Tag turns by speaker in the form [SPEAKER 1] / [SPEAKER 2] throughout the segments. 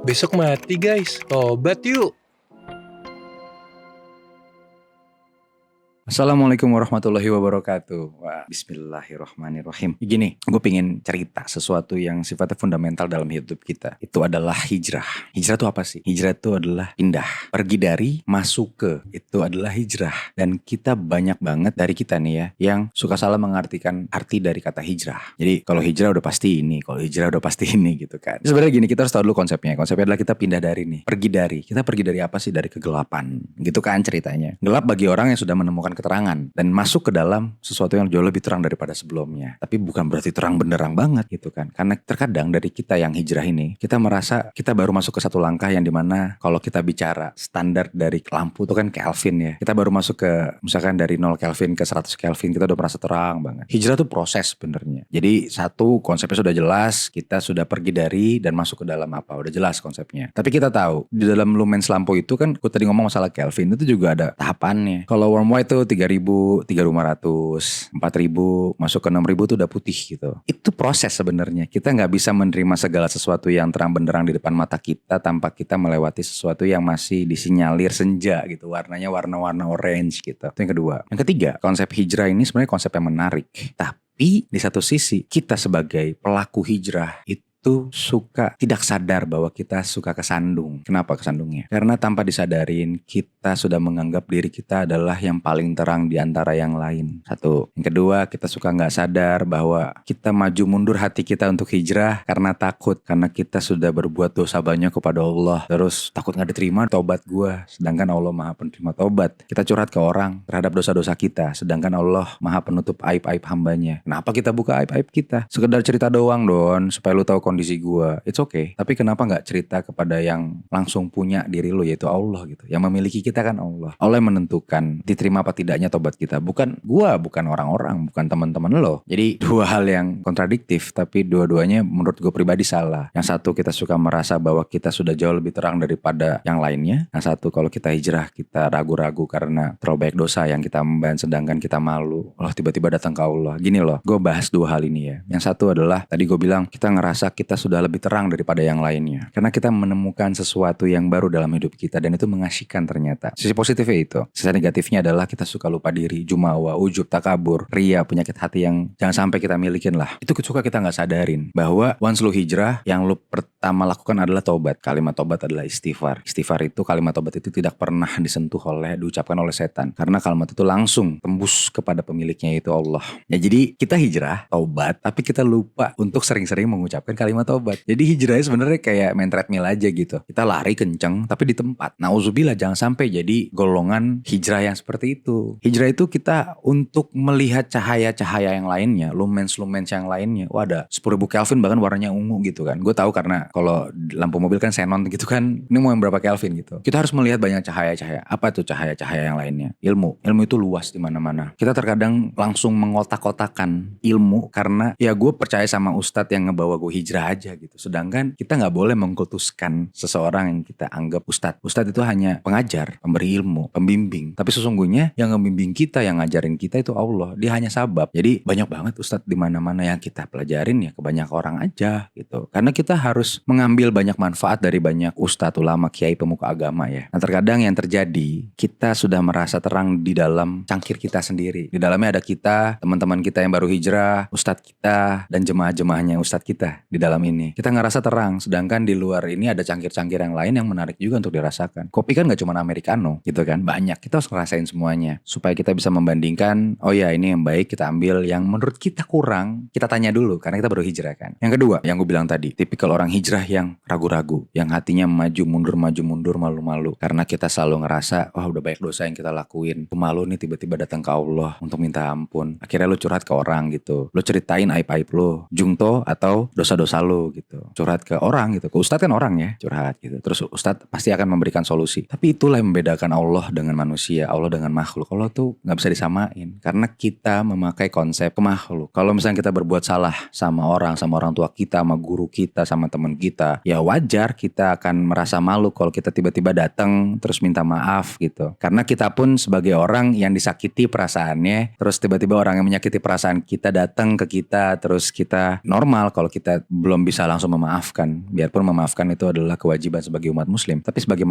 [SPEAKER 1] Besok mati guys, tobat yuk.
[SPEAKER 2] Assalamualaikum warahmatullahi wabarakatuh. Wah, bismillahirrahmanirrahim. Gini, gue pengen cerita sesuatu yang sifatnya fundamental dalam hidup kita. Itu adalah hijrah. Hijrah itu apa sih? Hijrah itu adalah pindah. Pergi dari, masuk ke. Itu adalah hijrah. Dan kita banyak banget dari kita nih ya, yang suka salah mengartikan arti dari kata hijrah. Jadi kalau hijrah udah pasti ini, kalau hijrah udah pasti ini gitu kan. Sebenarnya gini, kita harus tahu dulu konsepnya. Konsepnya adalah kita pindah dari nih. Pergi dari. Kita pergi dari apa sih? Dari kegelapan. Gitu kan ceritanya. Gelap bagi orang yang sudah menemukan keterangan dan masuk ke dalam sesuatu yang jauh lebih terang daripada sebelumnya. Tapi bukan berarti terang benderang banget gitu kan. Karena terkadang dari kita yang hijrah ini, kita merasa kita baru masuk ke satu langkah yang dimana kalau kita bicara standar dari lampu itu kan Kelvin ya. Kita baru masuk ke misalkan dari 0 Kelvin ke 100 Kelvin, kita udah merasa terang banget. Hijrah itu proses sebenarnya. Jadi satu, konsepnya sudah jelas, kita sudah pergi dari dan masuk ke dalam apa, udah jelas konsepnya. Tapi kita tahu di dalam lumens lampu itu kan, aku tadi ngomong masalah Kelvin itu juga ada tahapannya. Kalau warm white tuh 3.000, 3.500, 4.000, masuk ke 6.000 tuh udah putih gitu. Itu proses sebenarnya. Kita nggak bisa menerima segala sesuatu yang terang benderang di depan mata kita tanpa kita melewati sesuatu yang masih disinyalir senja gitu. Warnanya warna-warna orange gitu. Itu yang kedua. Yang ketiga, konsep hijrah ini sebenarnya konsep yang menarik. Tapi di satu sisi kita sebagai pelaku hijrah itu suka tidak sadar bahwa kita suka kesandung. Kenapa kesandungnya? Karena tanpa disadarin kita sudah menganggap diri kita adalah yang paling terang di antara yang lain. Satu. Yang kedua, kita suka nggak sadar bahwa kita maju mundur hati kita untuk hijrah karena takut. Karena kita sudah berbuat dosa banyak kepada Allah. Terus takut nggak diterima tobat gue. Sedangkan Allah maha penerima tobat. Kita curhat ke orang terhadap dosa-dosa kita. Sedangkan Allah maha penutup aib-aib hambanya. Kenapa kita buka aib-aib kita? Sekedar cerita doang Don, supaya lu tahu kondisi gue, it's okay. Tapi kenapa nggak cerita kepada yang langsung punya diri lo, yaitu Allah gitu. Yang memiliki kita kan Allah. Allah yang menentukan diterima apa tidaknya tobat kita. Bukan gue, bukan orang-orang, bukan teman-teman lo. Jadi dua hal yang kontradiktif, tapi dua-duanya menurut gue pribadi salah. Yang satu kita suka merasa bahwa kita sudah jauh lebih terang daripada yang lainnya. Yang satu kalau kita hijrah kita ragu-ragu karena terlalu banyak dosa yang kita memban, sedangkan kita malu. Allah tiba-tiba datang ke Allah. Gini loh, gue bahas dua hal ini ya. Yang satu adalah tadi gue bilang kita ngerasa kita sudah lebih terang daripada yang lainnya. Karena kita menemukan sesuatu yang baru dalam hidup kita dan itu mengasihkan ternyata. Sisi positifnya itu. Sisi negatifnya adalah kita suka lupa diri, jumawa, ujub, takabur, ria, penyakit hati yang jangan sampai kita milikin lah. Itu suka kita nggak sadarin bahwa once lu hijrah, yang lu pertama lakukan adalah tobat. Kalimat tobat adalah istighfar. Istighfar itu, kalimat tobat itu tidak pernah diucapkan oleh setan. Karena kalimat itu langsung tembus kepada pemiliknya, yaitu Allah. Ya jadi kita hijrah, tobat, tapi kita lupa untuk sering-sering mengucapkan kalimat tobat. Jadi hijrahnya sebenarnya kayak main treadmill aja gitu. Kita lari kenceng tapi di tempat. Nauzubillah, jangan sampai jadi golongan hijrah yang seperti itu. Hijrah itu kita untuk melihat cahaya-cahaya yang lainnya, lumens-lumens yang lainnya. Wah, ada 10.000 Kelvin bahkan warnanya ungu gitu kan. Gue tahu karena kalau lampu mobil kan xenon gitu kan. Ini mau yang berapa Kelvin gitu. Kita harus melihat banyak cahaya-cahaya. Apa tuh cahaya-cahaya yang lainnya? Ilmu. Ilmu itu luas di mana-mana. Kita terkadang langsung mengotak-kotakan ilmu karena ya gue percaya sama ustadz yang ngebawa gue hijrah aja gitu. Sedangkan kita gak boleh mengkultuskan seseorang yang kita anggap ustadz. Ustadz itu hanya pengajar, pemberi ilmu, pembimbing. Tapi sesungguhnya yang ngebimbing kita, yang ngajarin kita itu Allah. Dia hanya sabab. Jadi banyak banget ustadz di mana-mana yang kita pelajarin ya ke banyak orang aja gitu. Karena kita harus mengambil banyak manfaat dari banyak ustadz, ulama, kiai, pemuka agama ya. Nah terkadang yang terjadi, kita sudah merasa terang di dalam cangkir kita sendiri. Di dalamnya ada kita, teman-teman kita yang baru hijrah, ustadz kita, dan jemaah-jemaahnya ustadz kita di dalam ini. Kita ngerasa terang, sedangkan di luar ini ada cangkir-cangkir yang lain yang menarik juga untuk dirasakan. Kopi kan gak cuma americano gitu kan, banyak. Kita harus ngerasain semuanya supaya kita bisa membandingkan, oh ya ini yang baik kita ambil, yang menurut kita kurang kita tanya dulu karena kita baru hijrah kan. Yang kedua, yang gue bilang tadi, tipikal orang hijrah yang ragu-ragu, yang hatinya maju mundur, malu-malu karena kita selalu ngerasa, wah udah banyak dosa yang kita lakuin, malu nih tiba-tiba datang ke Allah untuk minta ampun. Akhirnya lu curhat ke orang gitu, lu ceritain aib-aib lu, jungto atau dosa-dosa lu gitu, curhat ke orang gitu. Ke ustadz kan orang ya, curhat gitu. Terus ustadz pasti akan memberikan solusi. Tapi itulah yang membedakan Allah dengan manusia, Allah dengan makhluk. Allah tuh gak bisa disamain karena kita memakai konsep ke makhluk. Kalau misalnya kita berbuat salah sama orang tua kita, sama guru kita, sama teman teman kita. Ya wajar kita akan merasa malu kalau kita tiba-tiba datang terus minta maaf gitu. Karena kita pun sebagai orang yang disakiti perasaannya, terus tiba-tiba orang yang menyakiti perasaan kita datang ke kita, terus kita normal kalau kita belum bisa langsung memaafkan. Biarpun memaafkan itu adalah kewajiban sebagai umat muslim. Tapi sebagai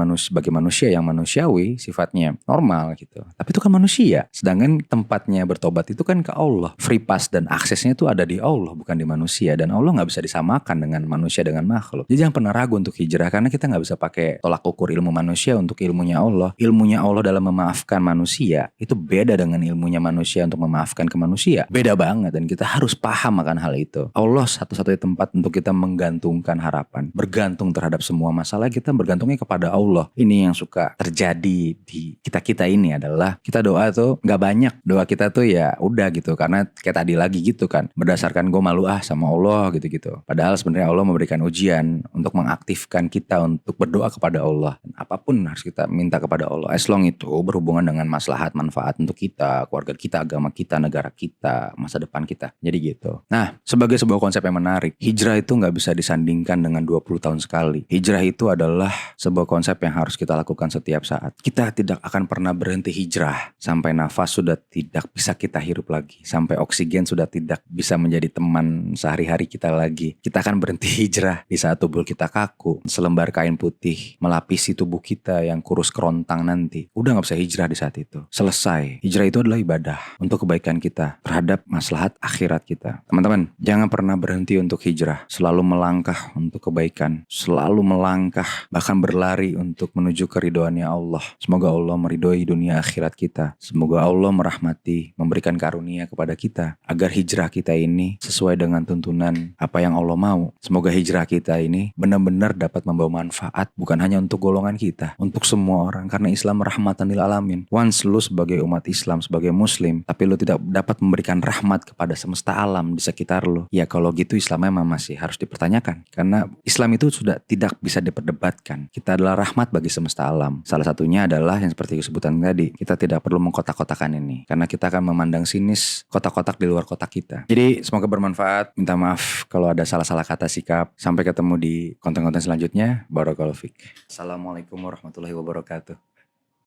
[SPEAKER 2] manusia yang manusiawi sifatnya normal gitu. Tapi itu kan manusia. Sedangkan tempatnya bertobat itu kan ke Allah. Free pass dan aksesnya itu ada di Allah, bukan di manusia. Dan Allah gak bisa disamakan dengan manusia dengan makhluk. Jadi jangan pernah ragu untuk hijrah, karena kita gak bisa pakai tolak ukur ilmu manusia untuk ilmunya Allah. Ilmunya Allah dalam memaafkan manusia itu beda dengan ilmunya manusia untuk memaafkan ke manusia. Beda banget, dan kita harus paham akan hal itu. Allah satu-satunya tempat untuk kita menggantungkan harapan. Bergantung terhadap semua masalah, kita bergantungnya kepada Allah. Ini yang suka terjadi di kita-kita ini adalah kita doa tuh gak banyak. Doa kita tuh ya udah gitu, karena kayak tadi lagi gitu kan, berdasarkan gue malu sama Allah gitu-gitu. Padahal sebenarnya Allah memberikan ujian untuk mengaktifkan kita untuk berdoa kepada Allah. Dan apapun harus kita minta kepada Allah, as long itu berhubungan dengan maslahat manfaat untuk kita, keluarga kita, agama kita, negara kita, masa depan kita. Jadi gitu. Nah, sebagai sebuah konsep yang menarik, hijrah itu gak bisa disandingkan dengan 20 tahun sekali. Hijrah itu adalah sebuah konsep yang harus kita lakukan setiap saat. Kita tidak akan pernah berhenti hijrah sampai nafas sudah tidak bisa kita hirup lagi, sampai oksigen sudah tidak bisa menjadi teman sehari-hari kita lagi. Kita akan berhenti hijrah di saat tubuh kita kaku, selembar kain putih melapisi tubuh kita yang kurus kerontang nanti. Udah gak bisa hijrah di saat itu. Selesai. Hijrah itu adalah ibadah untuk kebaikan kita terhadap maslahat akhirat kita. Teman-teman, jangan pernah berhenti untuk hijrah. Selalu melangkah untuk kebaikan. Selalu melangkah, bahkan berlari untuk menuju keridhoannya Allah. Semoga Allah meridhoi dunia akhirat kita. Semoga Allah merahmati, memberikan karunia kepada kita agar hijrah kita ini sesuai dengan tuntunan apa yang Allah mau. Semoga hijrah kita ini benar-benar dapat membawa manfaat, bukan hanya untuk golongan kita, untuk semua orang, karena Islam rahmatan lil alamin. Once lu sebagai umat Islam, sebagai muslim, tapi lu tidak dapat memberikan rahmat kepada semesta alam di sekitar lu, ya kalau gitu Islam memang masih harus dipertanyakan, karena Islam itu sudah tidak bisa diperdebatkan. Kita adalah rahmat bagi semesta alam. Salah satunya adalah yang seperti kesebutan tadi, kita tidak perlu mengkotak-kotakan ini, karena kita akan memandang sinis kotak-kotak di luar kotak kita. Jadi semoga bermanfaat. Minta maaf kalau ada salah-salah kata sikap. Sampai ketemu di konten-konten selanjutnya. Barakallahu fiik. Assalamualaikum warahmatullahi wabarakatuh.